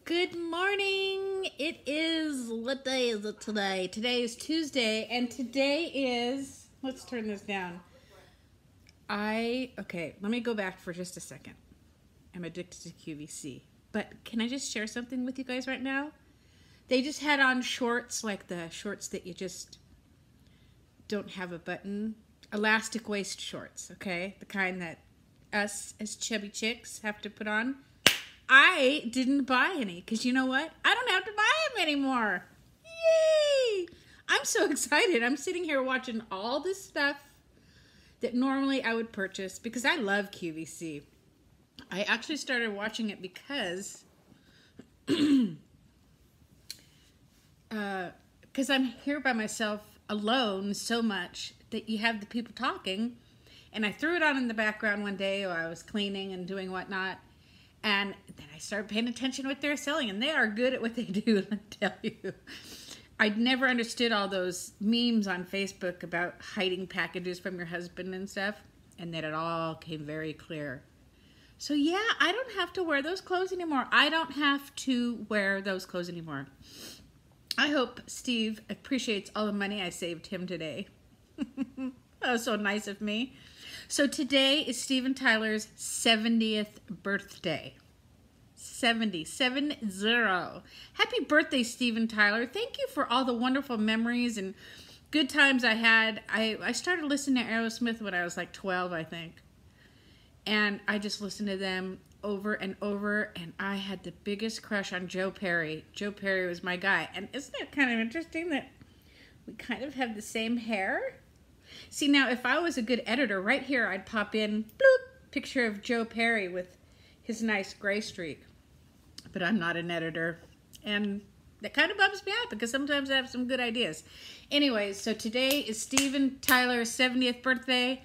Good morning. It is, what day is it today? Today is Tuesday, and today is, let's turn this down. Okay, let me go back for just a second. I'm addicted to QVC. But can I just share something with you guys right now? They just had on shorts, like the shorts that you just don't have a button. Elastic waist shorts, okay? The kind that us as chubby chicks have to put on. I didn't buy any because you know what? I don't have to buy them anymore. Yay! I'm so excited. I'm sitting here watching all this stuff that normally I would purchase because I love QVC. I actually started watching it because I'm here by myself alone so much that you have the people talking, and I threw it on in the background one day while I was cleaning and doing whatnot. And then I started paying attention to what they're selling, and they are good at what they do, let me tell you. I'd never understood all those memes on Facebook about hiding packages from your husband and stuff, and then it all came very clear. So yeah, I don't have to wear those clothes anymore. I don't have to wear those clothes anymore. I hope Steve appreciates all the money I saved him today. That was so nice of me. So today is Steven Tyler's 70th birthday. 70. Happy birthday, Steven Tyler. Thank you for all the wonderful memories and good times I had. I started listening to Aerosmith when I was like 12, I think. And I just listened to them over and over, and I had the biggest crush on Joe Perry. Joe Perry was my guy. And isn't it kind of interesting that we kind of have the same hair? See, now, if I was a good editor, right here, I'd pop in, bloop, picture of Joe Perry with his nice gray streak. But I'm not an editor, and that kind of bums me out because sometimes I have some good ideas. Anyways, so today is Steven Tyler's 70th birthday.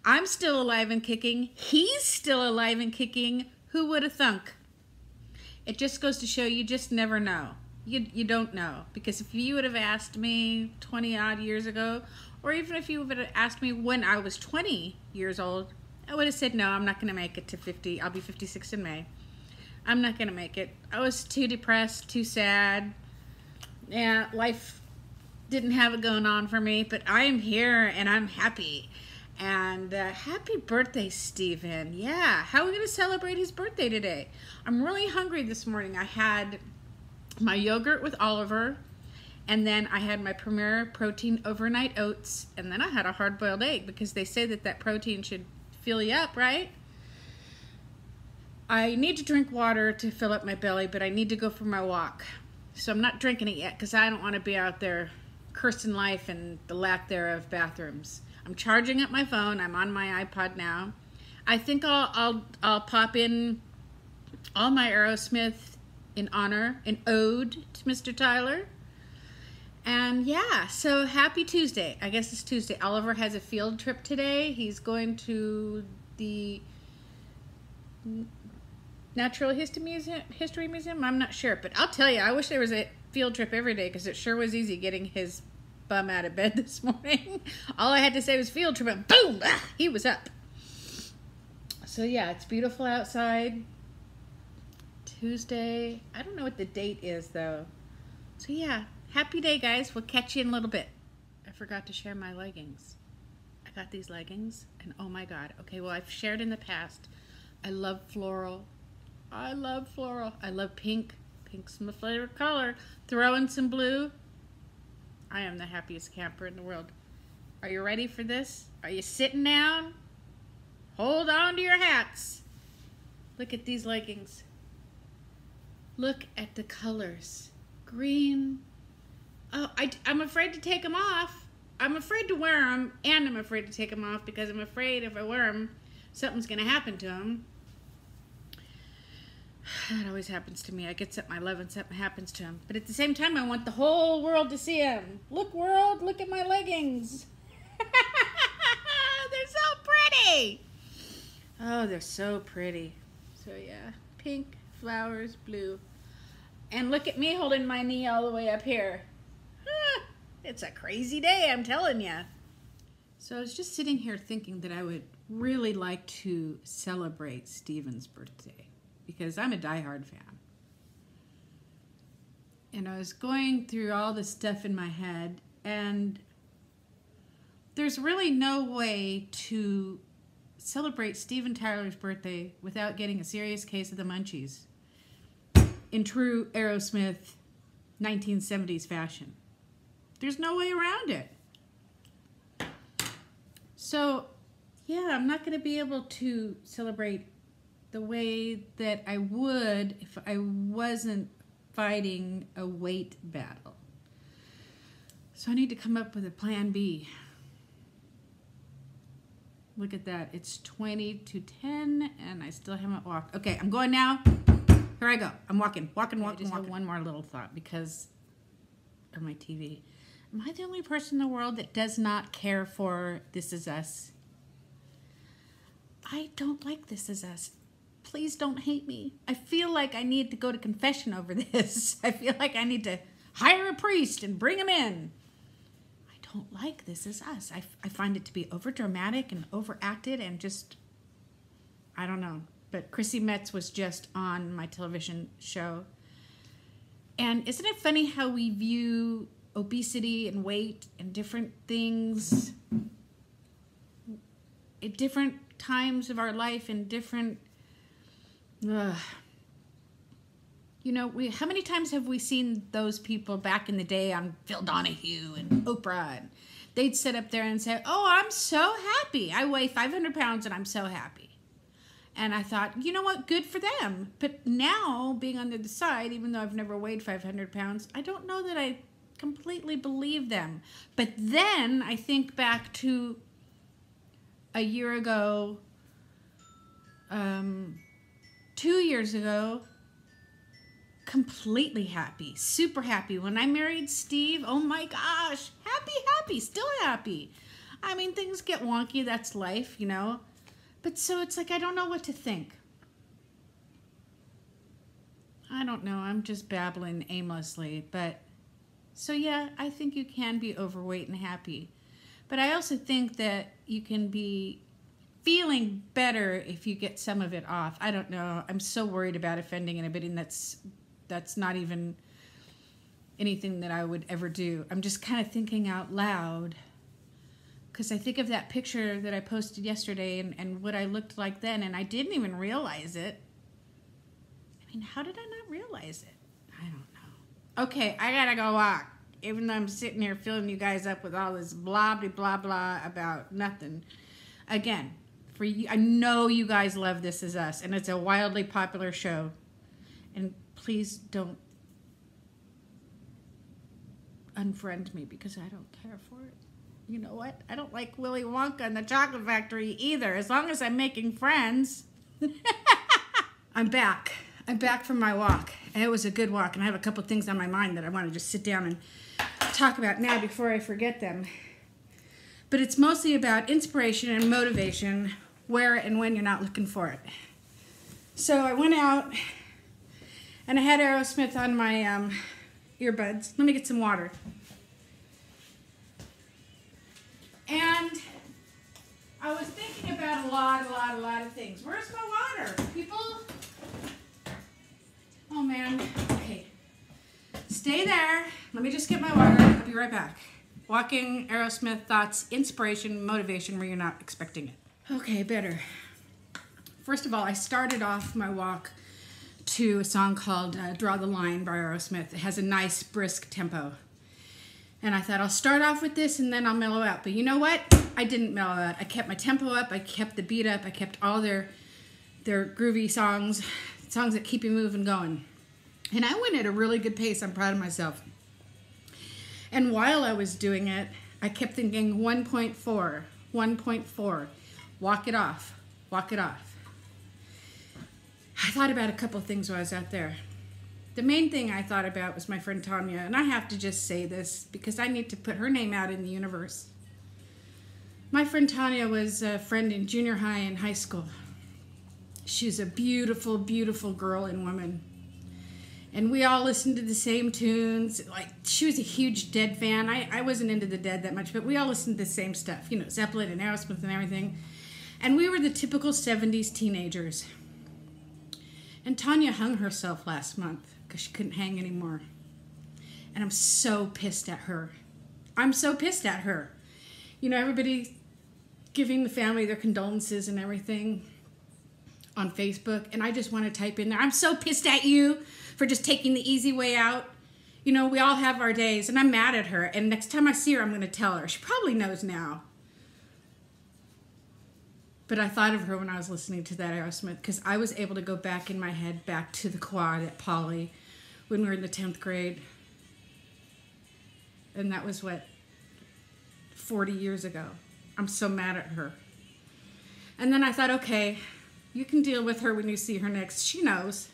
I'm still alive and kicking. He's still alive and kicking. Who would have thunk? It just goes to show you just never know. You don't know. Because if you would have asked me 20 odd years ago, or even if you would have asked me when I was 20 years old, I would have said, no, I'm not going to make it to 50. I'll be 56 in May. I'm not going to make it. I was too depressed, too sad. Yeah, life didn't have it going on for me, but I am here and I'm happy. And happy birthday, Steven. Yeah, how are we going to celebrate his birthday today? I'm really hungry this morning. I had my yogurt with Oliver, and then I had my Premier Protein overnight oats, and then I had a hard-boiled egg because they say that protein should fill you up, right? I need to drink water to fill up my belly, but I need to go for my walk. So I'm not drinking it yet because I don't want to be out there cursing life and the lack thereof bathrooms. I'm charging up my phone. I'm on my iPod now. I think I'll pop in all my Aerosmith in honor, an ode to Mr. Tyler. And yeah, so happy Tuesday. I guess it's Tuesday. Oliver has a field trip today. He's going to the Natural History Museum. I'm not sure, but I'll tell you, I wish there was a field trip every day because it sure was easy getting his bum out of bed this morning. All I had to say was field trip, and boom, he was up. So yeah, it's beautiful outside. Tuesday. I don't know what the date is though. So yeah, happy day, guys. We'll catch you in a little bit. I forgot to share my leggings. I got these leggings, and oh my god. Okay, well, I've shared in the past. I love floral. I love floral. I love pink. Pink's my favorite color. Throw in some blue. I am the happiest camper in the world. Are you ready for this? Are you sitting down? Hold on to your hats. Look at these leggings. Look at the colors. Green. Oh, I'm afraid to take them off. I'm afraid to wear them, and I'm afraid to take them off because I'm afraid if I wear them, something's going to happen to them. That always happens to me. I get something I love and something happens to them. But at the same time, I want the whole world to see them. Look, world, look at my leggings. They're so pretty. Oh, they're so pretty. So yeah, pink, flowers, blue. And look at me holding my knee all the way up here. It's a crazy day, I'm telling you. So I was just sitting here thinking that I would really like to celebrate Steven's birthday because I'm a diehard fan. And I was going through all this stuff in my head, and there's really no way to celebrate Steven Tyler's birthday without getting a serious case of the munchies in true Aerosmith 1970s fashion. There's no way around it. So, yeah, I'm not going to be able to celebrate the way that I would if I wasn't fighting a weight battle. So I need to come up with a plan B. Look at that. It's 20 to 10 and I still haven't walked. Okay, I'm going now. Here I go. I'm walking. Walking. I just have one more little thought because of my TV. Am I the only person in the world that does not care for This Is Us? I don't like This Is Us. Please don't hate me. I feel like I need to go to confession over this. I feel like I need to hire a priest and bring him in. I don't like This Is Us. I find it to be overdramatic and overacted and just, I don't know. But Chrissy Metz was just on my television show. And isn't it funny how we view obesity and weight and different things at different times of our life and different... You know, how many times have we seen those people back in the day on Phil Donahue and Oprah? And they'd sit up there and say, oh, I'm so happy. I weigh 500 pounds and I'm so happy. And I thought, you know what? Good for them. But now, being on the other side, even though I've never weighed 500 pounds, I don't know that I completely believe them. But then I think back to a year ago, 2 years ago, completely happy, super happy. When I married Steve, oh my gosh, happy, still happy. I mean, things get wonky, that's life, you know. But so it's like, I don't know what to think. I don't know, I'm just babbling aimlessly. But, so yeah, I think you can be overweight and happy. But I also think that you can be feeling better if you get some of it off. I don't know. I'm so worried about offending anybody, and that's not even anything that I would ever do. I'm just kind of thinking out loud because I think of that picture that I posted yesterday and what I looked like then, and I didn't even realize it. I mean, how did I not realize it? I don't know. Okay, I gotta go walk. Even though I'm sitting here filling you guys up with all this blah, blah, blah, blah about nothing. Again, for you, I know you guys love This Is Us, and it's a wildly popular show. And please don't unfriend me because I don't care for it. You know what? I don't like Willy Wonka and the Chocolate Factory either, as long as I'm making friends. I'm back. I'm back from my walk. And it was a good walk, and I have a couple things on my mind that I want to just sit down and talk about now before I forget them. But it's mostly about inspiration and motivation, where and when you're not looking for it. So I went out, and I had Aerosmith on my earbuds. Let me get some water. And I was thinking about a lot of things. Where's my water? People? Oh, man. Okay. Stay there. Let me just get my water. I'll be right back. Walking, Aerosmith, thoughts, inspiration, motivation, where you're not expecting it. Okay, better. First of all, I started off my walk to a song called Draw the Line by Aerosmith. It has a nice, brisk tempo. And I thought, I'll start off with this and then I'll mellow out. But you know what? I didn't mellow out. I kept my tempo up. I kept the beat up. I kept all their groovy songs that keep you moving going. And I went at a really good pace. I'm proud of myself. And while I was doing it, I kept thinking 1.4, 1.4, walk it off, walk it off. I thought about a couple of things while I was out there. The main thing I thought about was my friend Tanya, and I have to just say this because I need to put her name out in the universe. My friend Tanya was a friend in junior high and high school. She's a beautiful, beautiful girl and woman. And we all listened to the same tunes. Like, she was a huge Dead fan. I wasn't into the Dead that much, but we all listened to the same stuff. You know, Zeppelin and Aerosmith and everything. And we were the typical 70s teenagers. And Tanya hung herself last month because she couldn't hang anymore. And I'm so pissed at her. I'm so pissed at her. You know, everybody giving the family their condolences and everything on Facebook. And I just want to type in there, I'm so pissed at you for just taking the easy way out. You know, we all have our days, and I'm mad at her. And next time I see her, I'm going to tell her. She probably knows now. But I thought of her when I was listening to that Aerosmith, because I was able to go back in my head, back to the quad at Poly when we were in the 10th grade. And that was, what, 40 years ago. I'm so mad at her. And then I thought, okay, you can deal with her when you see her next. She knows.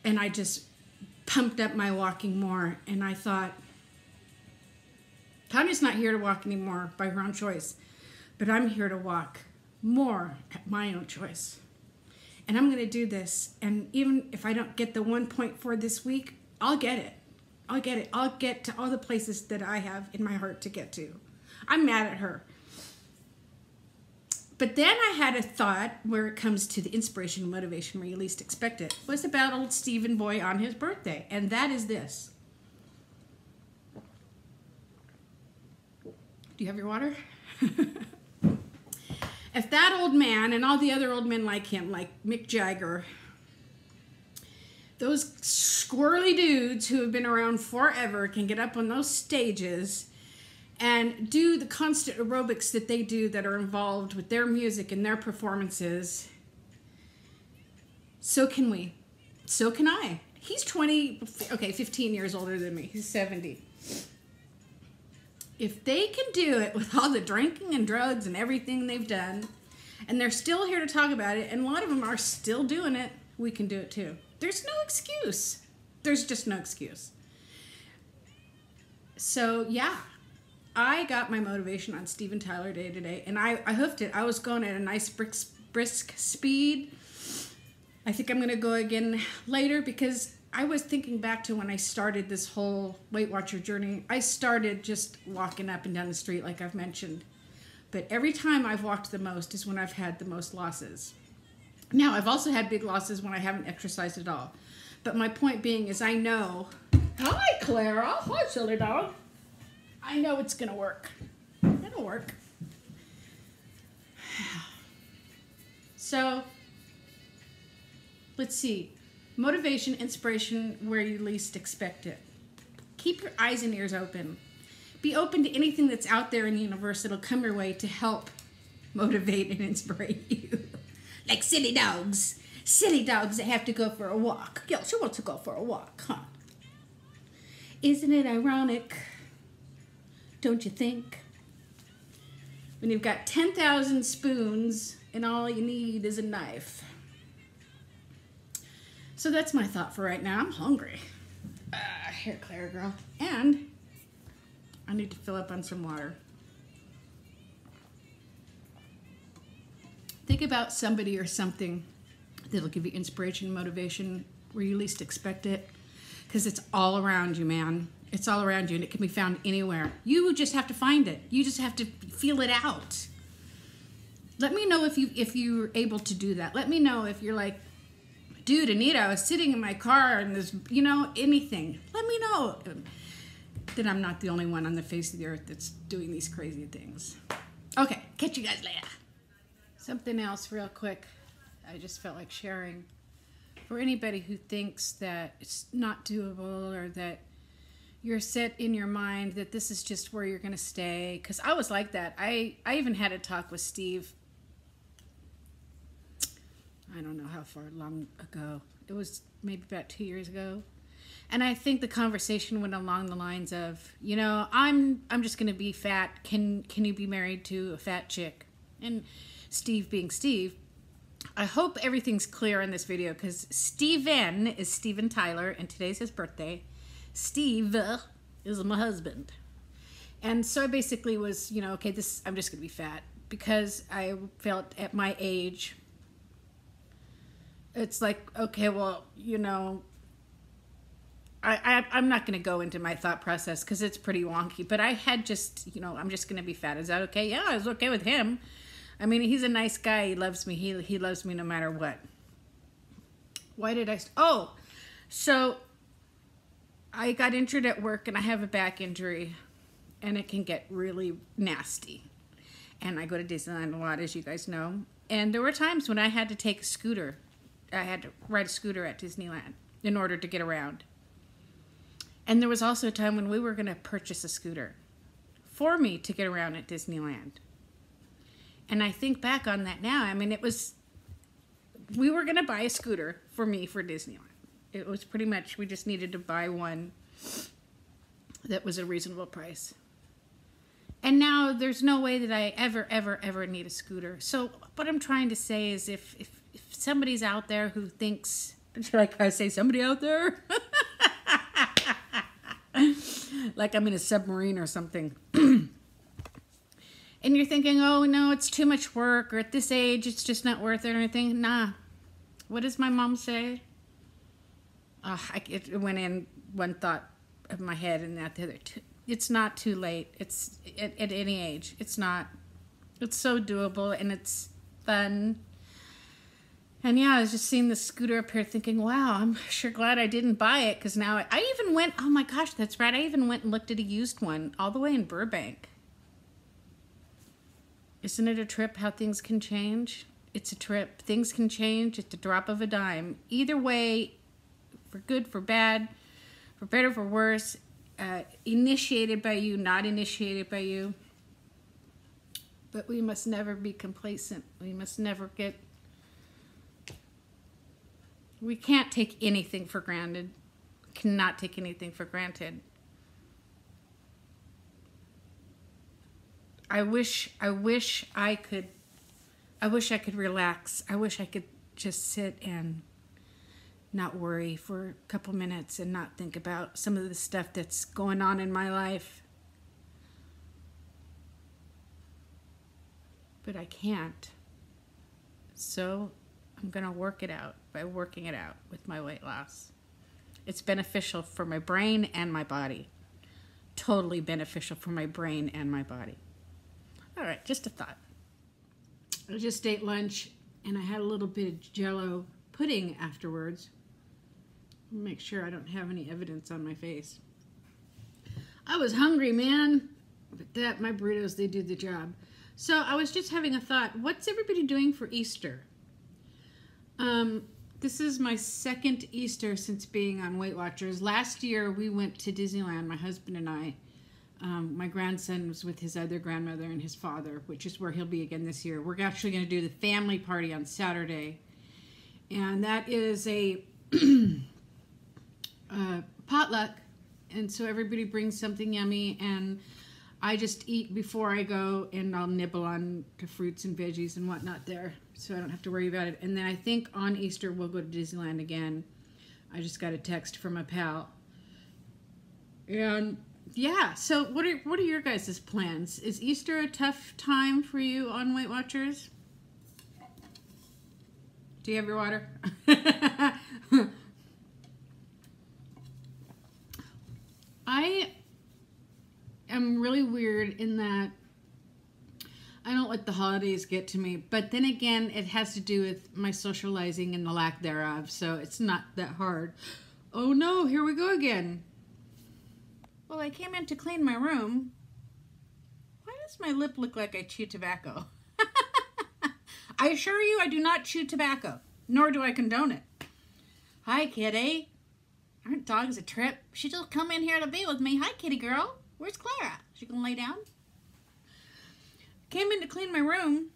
And I just pumped up my walking more. And I thought, Tanya's not here to walk anymore by her own choice. But I'm here to walk more at my own choice. And I'm going to do this. And even if I don't get the 1.4 this week, I'll get it. I'll get it. I'll get to all the places that I have in my heart to get to. I'm mad at her. But then I had a thought where it comes to the inspiration and motivation where you least expect it. It was about old Stephen Boy on his birthday. And that is this. Do you have your water? If that old man and all the other old men like him, like Mick Jagger, those squirrely dudes who have been around forever can get up on those stages and do the constant aerobics that they do that are involved with their music and their performances, so can we. So can I. He's 15 years older than me. He's 70. If they can do it with all the drinking and drugs and everything they've done, and they're still here to talk about it, and a lot of them are still doing it, we can do it too. There's no excuse. There's just no excuse. So, yeah, I got my motivation on Steven Tyler Day today, and I hoofed it. I was going at a nice brisk speed. I think I'm going to go again later because I was thinking back to when I started this whole Weight Watcher journey. I started just walking up and down the street like I've mentioned. But every time I've walked the most is when I've had the most losses. Now, I've also had big losses when I haven't exercised at all. But my point being is I know... Hi, Clara. Hi, silly dog. I know it's going to work. It'll work. So, let's see. Motivation, inspiration, where you least expect it. Keep your eyes and ears open. Be open to anything that's out there in the universe that'll come your way to help motivate and inspire you. Like silly dogs. Silly dogs that have to go for a walk. Yo, she wants to go for a walk, huh? Isn't it ironic? Don't you think? When you've got 10,000 spoons and all you need is a knife. So that's my thought for right now. I'm hungry. Here, Clara girl. And I need to fill up on some water. Think about somebody or something that'll give you inspiration and motivation where you least expect it. Because it's all around you, man. It's all around you, and it can be found anywhere. You just have to find it. You just have to feel it out. Let me know if you're able to do that. Let me know if you're like, dude, Anita, I was sitting in my car and there's, anything. Let me know that I'm not the only one on the face of the earth that's doing these crazy things. Okay, catch you guys later. Something else real quick I just felt like sharing. For anybody who thinks that it's not doable or that you're set in your mind that this is just where you're going to stay. Because I was like that. I even had a talk with Steve. I don't know how far long ago. It was maybe about 2 years ago. And I think the conversation went along the lines of, I'm just going to be fat. Can you be married to a fat chick? And Steve being Steve, I hope everything's clear in this video because Steven is Steven Tyler and today's his birthday. Steve is my husband. And so I basically was, okay, I'm just going to be fat because I felt at my age, it's like, okay, well, I'm not going to go into my thought process because it's pretty wonky, but I had just, I'm just going to be fat. Is that okay? Yeah, I was okay with him. I mean, he's a nice guy. He loves me. He loves me no matter what. Why did I... so I got injured at work and I have a back injury and it can get really nasty. And I go to Disneyland a lot, as you guys know. And there were times when I had to take a scooter. I had to ride a scooter at Disneyland in order to get around. And there was also a time when we were going to purchase a scooter for me to get around at Disneyland. And I think back on that now. I mean, we were going to buy a scooter for me for Disneyland. It was pretty much, we just needed to buy one that was a reasonable price. And now there's no way that I ever need a scooter. So what I'm trying to say is if somebody's out there who thinks, like I say, somebody out there, like I'm in a submarine or something, and you're thinking, oh no, it's too much work, or at this age, it's just not worth it or anything. Nah. What does my mom say? It went in one thought of my head and out the other. It's not too late. It's at any age. It's not. It's so doable and it's fun. And yeah, I was just seeing the scooter up here thinking, wow, I'm sure glad I didn't buy it, because now I even went, oh my gosh, that's right. I even went and looked at a used one all the way in Burbank. Isn't it a trip how things can change? It's a trip. Things can change at the drop of a dime. Either way, for good, for bad, for better, for worse, initiated by you, not initiated by you. But we must never be complacent. We must never get... We can't take anything for granted. Cannot take anything for granted. I wish I could relax. I wish I could just sit and not worry for a couple minutes and not think about some of the stuff that's going on in my life. But I can't. So I'm going to work it out by working it out with my weight loss. It's beneficial for my brain and my body. Totally beneficial for my brain and my body. All right, just a thought. I just ate lunch and I had a little bit of Jell-O pudding afterwards. Make sure I don't have any evidence on my face. I was hungry, man. But my burritos, they did the job. So I was just having a thought. What's everybody doing for Easter? This is my second Easter since being on Weight Watchers. Last year we went to Disneyland, my husband and I. My grandson was with his other grandmother and his father, which is where he'll be again this year. We're actually going to do the family party on Saturday. And that is a potluck. And so everybody brings something yummy. And I just eat before I go, and I'll nibble on to fruits and veggies and whatnot there, so I don't have to worry about it. And then I think on Easter we'll go to Disneyland again. I just got a text from a pal. And yeah, so what are your guys' plans? Is Easter a tough time for you on Weight Watchers? Do you have your water? I am really weird in that I don't let the holidays get to me, but then again, it has to do with my socializing and the lack thereof, so it's not that hard. Oh no, here we go again. Well, I came in to clean my room. Why does my lip look like I chew tobacco? I assure you I do not chew tobacco, nor do I condone it. Hi, kitty. Aren't dogs a trip? She just come in here to be with me. Hi, kitty girl. Where's Clara? She gonna lay down? Came in to clean my room,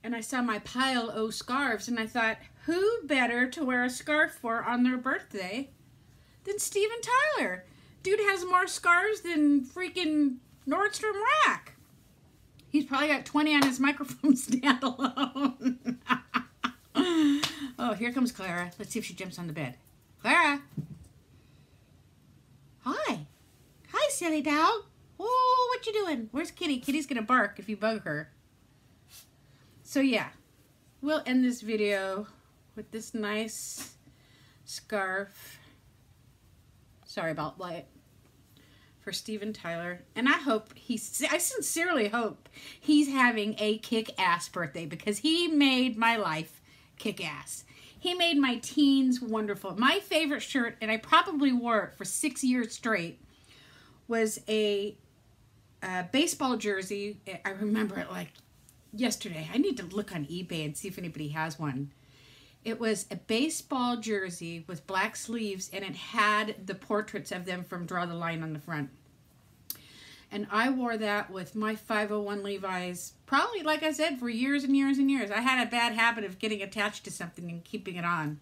and I saw my pile of scarves, and I thought, who better to wear a scarf for on their birthday than Steven Tyler? Dude has more scarves than freaking Nordstrom Rack. He's probably got 20 on his microphone stand alone. Oh, here comes Clara. Let's see if she jumps on the bed. Clara. Hi. Hi, silly dog. Oh, what you doing? Where's Kitty? Kitty's gonna bark if you bug her. So yeah, we'll end this video with this nice scarf. Sorry about light. For Steven Tyler. And I sincerely hope he's having a kick-ass birthday, because he made my life kick-ass. He made my teens wonderful. My favorite shirt, and I probably wore it for 6 years straight, was a baseball jersey. I remember it like yesterday. I need to look on eBay and see if anybody has one. It was a baseball jersey with black sleeves, and it had the portraits of them from Draw the Line on the front. And I wore that with my 501 Levi's, probably, like I said, for years and years and years. I had a bad habit of getting attached to something and keeping it on.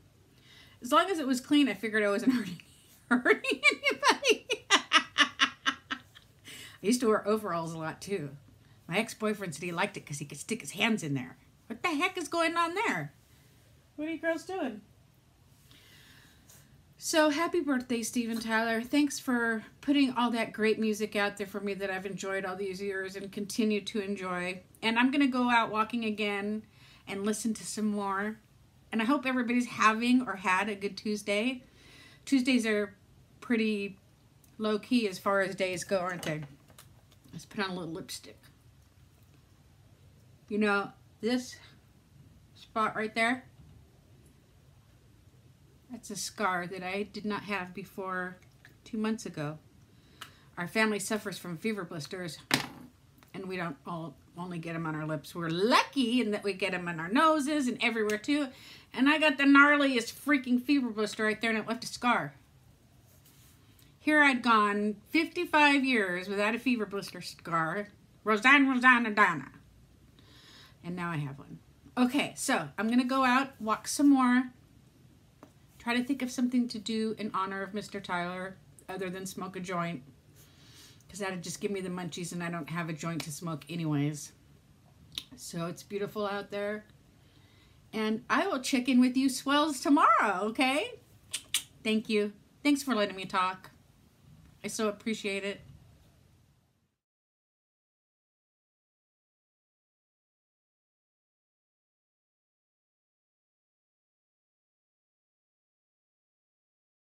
As long as it was clean, I figured I wasn't hurting anybody. I used to wear overalls a lot, too. My ex-boyfriend said he liked it because he could stick his hands in there. What the heck is going on there? What are you girls doing? So, happy birthday, Steven Tyler. Thanks for putting all that great music out there for me that I've enjoyed all these years and continue to enjoy. And I'm going to go out walking again and listen to some more. And I hope everybody's having or had a good Tuesday. Tuesdays are pretty low-key as far as days go, aren't they? Let's put on a little lipstick. You know, this spot right there, that's a scar that I did not have before 2 months ago. Our family suffers from fever blisters, and we don't only get them on our lips. We're lucky in that we get them on our noses and everywhere too. And I got the gnarliest freaking fever blister right there, and it left a scar. Here I'd gone 55 years without a fever blister scar. Rosanna Donna. And now I have one. Okay, so I'm going to go out, walk some more. Try to think of something to do in honor of Mr. Tyler other than smoke a joint, because that would just give me the munchies and I don't have a joint to smoke anyways. So it's beautiful out there. And I will check in with you swells tomorrow, okay? Thank you. Thanks for letting me talk. I so appreciate it.